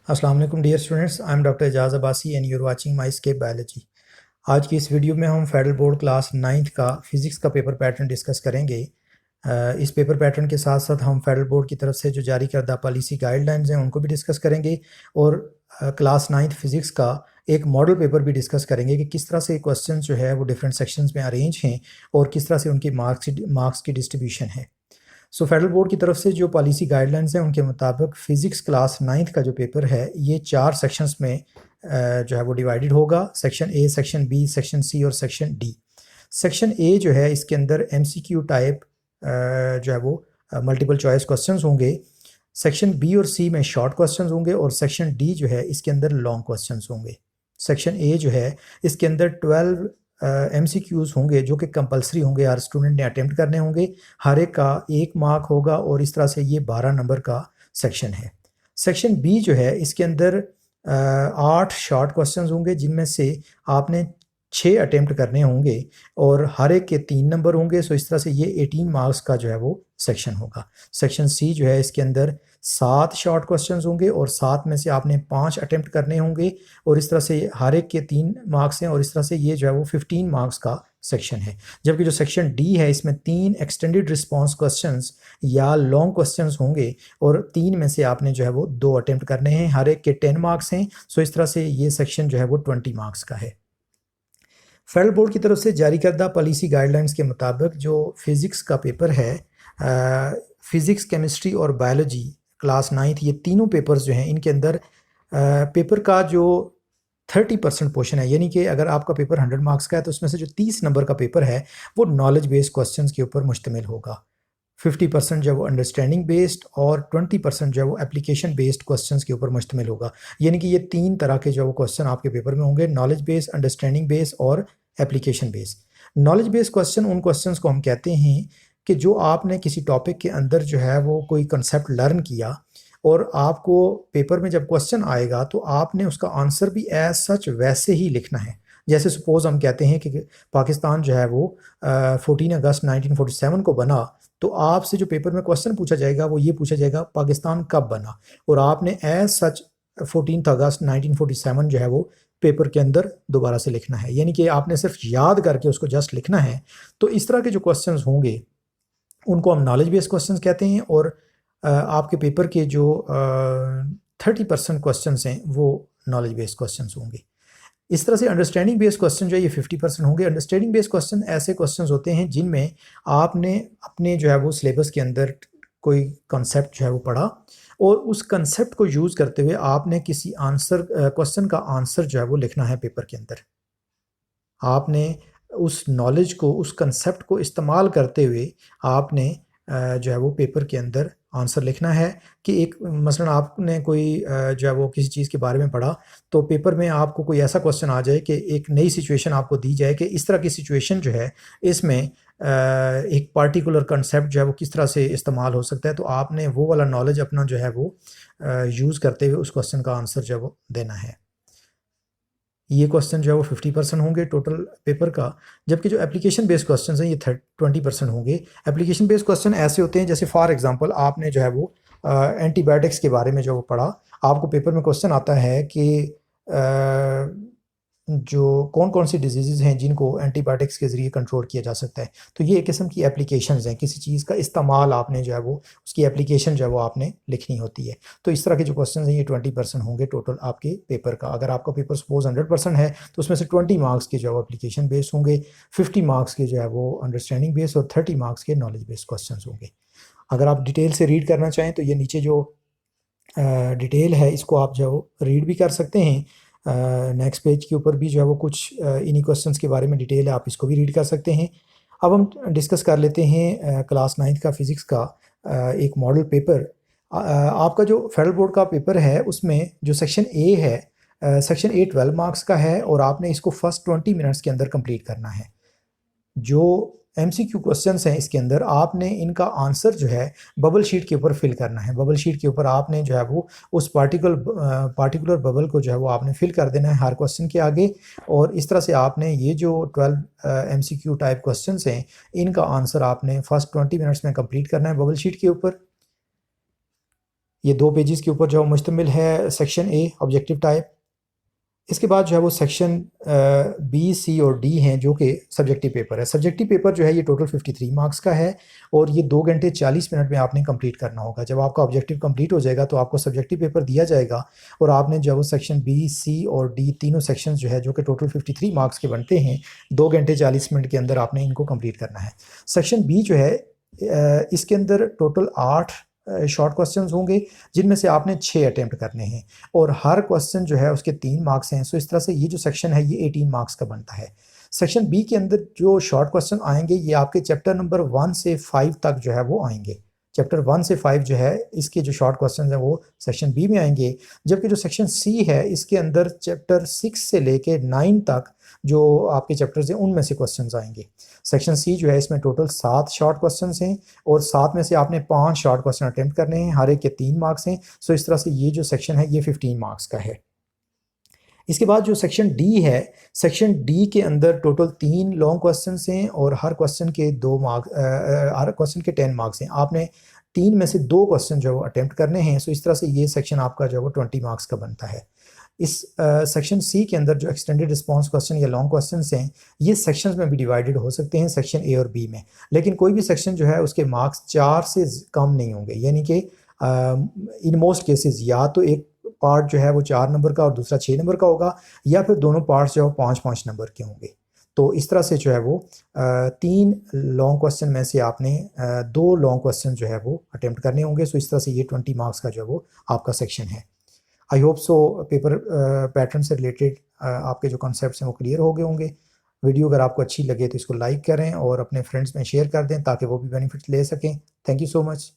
अस्सलाम वालेकुम dear students, I am doctor Ejaz Abbasi and you are watching my scape biology. आज की इस वीडियो में हम फेडरल बोर्ड क्लास 9th का फिज़िक्स का पेपर पैटर्न डिस्कस करेंगे। इस पेपर पैटर्न के साथ साथ हम फेडरल बोर्ड की तरफ से जो जारी करदा पॉलिसी गाइडलाइंस हैं उनको भी डिस्कस करेंगे और क्लास 9th फिज़िक्स का एक मॉडल पेपर भी डिस्कस करेंगे कि किस तरह से क्वेश्चन जो है वो डिफरेंट सेक्शंस में अरेंज हैं और किस तरह से उनकी मार्क्स की डिस्ट्रीब्यूशन है। सो फेडरल बोर्ड की तरफ से जो पॉलिसी गाइडलाइंस हैं उनके मुताबिक फ़िज़िक्स क्लास 9th का जो पेपर है ये 4 सेक्शंस में जो है वो डिवाइडेड होगा। Section A, section B, section C और सेक्शन डी। सेक्शन ए जो है इसके अंदर एमसीक्यू टाइप जो है वो मल्टीपल चॉइस क्वेश्चंस होंगे। सेक्शन बी और सी में शॉर्ट क्वेश्चंस होंगे और सेक्शन डी जो है इसके अंदर लॉन्ग क्वेश्चंस होंगे। सेक्शन ए जो है इसके अंदर 12 MCQs होंगे जो कि कंपलसरी होंगे, हर स्टूडेंट ने अटेम्प्ट करने होंगे। हर एक का 1 मार्क होगा और इस तरह से ये 12 नंबर का सेक्शन है। सेक्शन बी जो है इसके अंदर 8 शॉर्ट क्वेश्चंस होंगे जिनमें से आपने 6 अटेम्प्ट करने होंगे और हर एक के 3 नंबर होंगे। सो इस तरह से ये 18 मार्क्स का जो है वो सेक्शन होगा। सेक्शन सी जो है इसके अंदर 7 शॉर्ट क्वेश्चंस होंगे और 7 में से आपने 5 अटेम्प्ट करने होंगे और इस तरह से हर एक के 3 मार्क्स हैं और इस तरह से ये जो है वो 15 मार्क्स का सेक्शन है। जबकि जो सेक्शन डी है इसमें 3 एक्सटेंडेड रिस्पॉन्स क्वेश्चंस या लॉन्ग क्वेश्चंस होंगे और 3 में से आपने जो है वो 2 अटेम्प्ट करने हैं, हर एक के 10 मार्क्स हैं। सो इस तरह से ये सेक्शन जो है वो 20 मार्क्स का है। फेडरल बोर्ड की तरफ से जारी करदा पॉलिसी गाइडलाइंस के मुताबिक जो फिज़िक्स का पेपर है, फिज़िक्स, केमिस्ट्री और बायोलॉजी क्लास 9th, ये तीनों पेपर्स जो हैं इनके अंदर पेपर का जो 30% पोर्शन है, यानी कि अगर आपका पेपर 100 मार्क्स का है तो उसमें से जो 30 नंबर का पेपर है वो नॉलेज बेस्ड क्वेश्चंस के ऊपर मुश्तमिल होगा। 50% जो है वो अंडरस्टैंडिंग बेस्ड और 20% जो है वो एप्लीकेशन बेस्ड क्वेश्चंस के ऊपर मुश्तमिल होगा। यानी कि ये 3 तरह के जो है वो क्वेश्चन आपके पेपर में होंगे, नॉलेज बेस्ड, अंडरस्टैंडिंग बेस्ड और application based. Knowledge based question उन क्वेश्चंस को हम कहते हैं कि जो आपने किसी टॉपिक के अंदर जो है वो कोई कंसेप्ट लर्न किया और आपको पेपर में जब क्वेश्चन आएगा तो आपने उसका आंसर भी एज सच वैसे ही लिखना है। जैसे सपोज हम कहते हैं कि पाकिस्तान जो है वो 14 अगस्त 1947 को बना, तो आपसे जो पेपर में क्वेश्चन पूछा जाएगा वो ये पूछा जाएगा पाकिस्तान कब बना, और आपने एज सच 14 अगस्त 1947 जो है वो पेपर के अंदर दोबारा से लिखना है। यानी कि आपने सिर्फ याद करके उसको जस्ट लिखना है। तो इस तरह के जो क्वेश्चंस होंगे उनको हम नॉलेज बेस्ड क्वेश्चंस कहते हैं और आपके पेपर के जो 30% क्वेश्चन हैं वो नॉलेज बेस्ड क्वेश्चन होंगे। इस तरह से अंडरस्टैंडिंग बेस्ड क्वेश्चन जो है ये 50% होंगे। अंडरस्टैंडिंग बेस्ड क्वेश्चन ऐसे क्वेश्चन होते हैं जिनमें आपने अपने जो है वो सिलेबस के अंदर कोई कॉन्सेप्ट जो है वो पढ़ा और उस कंसेप्ट को यूज़ करते हुए आपने किसी आंसर क्वेश्चन का आंसर जो है वो लिखना है पेपर के अंदर। आपने उस नॉलेज को, उस कंसेप्ट को इस्तेमाल करते हुए आपने जो है वो पेपर के अंदर आंसर लिखना है कि एक मसलन आपने कोई जो है वो किसी चीज़ के बारे में पढ़ा तो पेपर में आपको कोई ऐसा क्वेश्चन आ जाए कि एक नई सिचुएशन आपको दी जाए कि इस तरह की सिचुएशन जो है इसमें एक पार्टिकुलर कंसेप्ट जो है वो किस तरह से इस्तेमाल हो सकता है, तो आपने वो वाला नॉलेज अपना जो है वो यूज़ करते हुए उस क्वेश्चन का आंसर जो है वो देना है। ये क्वेश्चन जो है वो 50% होंगे टोटल पेपर का। जबकि जो एप्लीकेशन बेस्ड क्वेश्चन हैं ये 20% होंगे। एप्लीकेशन बेस्ड क्वेश्चन ऐसे होते हैं जैसे फॉर एग्जांपल आपने जो है वो एंटीबायोटिक्स के बारे में जो वो पढ़ा, आपको पेपर में क्वेश्चन आता है कि जो कौन कौन सी डिजीज़ हैं जिनको एंटीबायोटिक्स के ज़रिए कंट्रोल किया जा सकता है। तो ये एक किस्म की एप्लीकेशंस हैं, किसी चीज़ का इस्तेमाल आपने जो है वो उसकी एप्लीकेशन जो है वो आपने लिखनी होती है। तो इस तरह के जो क्वेश्चन हैं ये 20% होंगे टोटल आपके पेपर का। अगर आपका पेपर सपोज 100% है तो उसमें से 20 मार्क्स के जो है वो एप्लीकेशन बेस्ड होंगे, 50 मार्क्स के जो है वो अंडरस्टैंडिंग बेस्ड और 30 मार्क्स के नॉलेज बेस्ड क्वेश्चन होंगे। अगर आप डिटेल से रीड करना चाहें तो ये नीचे जो डिटेल है इसको आप जो रीड भी कर सकते हैं। नेक्स्ट पेज के ऊपर भी जो है वो कुछ इन्हीं क्वेश्चंस के बारे में डिटेल है, आप इसको भी रीड कर सकते हैं। अब हम डिस्कस कर लेते हैं क्लास 9th का फिज़िक्स का एक मॉडल पेपर। आपका जो फेडरल बोर्ड का पेपर है उसमें जो सेक्शन ए है, सेक्शन ए 12 मार्क्स का है और आपने इसको फर्स्ट 20 मिनट्स के अंदर कंप्लीट करना है। जो MCQ क्वेश्चंस हैं इसके अंदर आपने इनका आंसर जो है बबल शीट के ऊपर फिल करना है। बबल शीट के ऊपर आपने जो है वो उस पार्टिकुलर बबल को जो है वो आपने फिल कर देना है हर क्वेश्चन के आगे, और इस तरह से आपने ये जो 12 MCQ टाइप क्वेश्चंस हैं इनका आंसर आपने फर्स्ट 20 मिनट्स में कंप्लीट करना है बबल शीट के ऊपर। ये 2 पेजेस के ऊपर जो है मुश्तमिल है सेक्शन ए ऑब्जेक्टिव टाइप। इसके बाद जो है वो सेक्शन बी सी और डी हैं जो कि सब्जेक्टिव पेपर है। सब्जेक्टिव पेपर जो है ये टोटल 53 मार्क्स का है और ये 2 घंटे 40 मिनट में आपने कंप्लीट करना होगा। जब आपका ऑब्जेक्टिव कंप्लीट हो जाएगा तो आपको सब्जेक्टिव पेपर दिया जाएगा और आपने जो है वो सेक्शन बी सी और डी तीनों सेक्शंस जो है जो कि टोटल 53 मार्क्स के बनते हैं 2 घंटे 40 मिनट के अंदर आपने इनको कंप्लीट करना है। सेक्शन बी जो है इसके अंदर टोटल 8 शॉर्ट क्वेश्चंस होंगे जिनमें से आपने 6 अटेम्प्ट करने हैं और हर क्वेश्चन जो है उसके 3 मार्क्स हैं। सो इस तरह से ये जो सेक्शन है ये 18 मार्क्स का बनता है। सेक्शन बी के अंदर जो शॉर्ट क्वेश्चन आएंगे ये आपके चैप्टर नंबर 1 से 5 तक जो है वो आएंगे। चैप्टर 1 से 5 जो है इसके जो शॉर्ट क्वेश्चन हैं वो सेक्शन बी में आएंगे, जबकि जो सेक्शन सी है इसके अंदर चैप्टर 6 से लेके 9 तक जो आपके चैप्टर्स हैं उनमें से क्वेश्चंस आएंगे। सेक्शन सी जो है इसमें टोटल 7 शॉर्ट क्वेश्चंस हैं और 7 में से आपने 5 शॉर्ट क्वेश्चन अटेम्प्ट करने हैं, हर एक के 3 मार्क्स हैं। सो इस तरह से ये जो सेक्शन है ये 15 मार्क्स का है। इसके बाद जो सेक्शन डी है, सेक्शन डी के अंदर टोटल 3 लॉन्ग क्वेश्चंस हैं और हर क्वेश्चन के 2 मार्क्स, हर क्वेश्चन के 10 मार्क्स हैं। आपने 3 में से 2 क्वेश्चन जो है वो अटेम्प्ट करने हैं। सो इस तरह से ये सेक्शन आपका जो है वो 20 मार्क्स का बनता है। इस सेक्शन सी के अंदर जो एक्सटेंडेड रिस्पॉन्स क्वेश्चन या लॉन्ग क्वेश्चंस हैं ये सेक्शंस में भी डिवाइडेड हो सकते हैं, सेक्शन ए और बी में, लेकिन कोई भी सेक्शन जो है उसके मार्क्स 4 से कम नहीं होंगे। यानी कि इन मोस्ट केसेस या तो एक पार्ट जो है वो 4 नंबर का और दूसरा 6 नंबर का होगा या फिर दोनों पार्ट्स जो है 5-5 नंबर के होंगे। तो इस तरह से जो है वो 3 लॉन्ग क्वेश्चन में से आपने 2 लॉन्ग क्वेश्चन जो है वो अटेम्प्ट करने होंगे। सो इस तरह से ये 20 मार्क्स का जो है वो आपका सेक्शन है। I hope so paper pattern से रिलेटेड आपके जो कॉन्सेप्ट्स हैं वो क्लियर हो गए होंगे। वीडियो अगर आपको अच्छी लगे तो इसको लाइक करें और अपने फ्रेंड्स में शेयर कर दें ताकि वो भी बेनिफिट ले सकें। Thank you so much.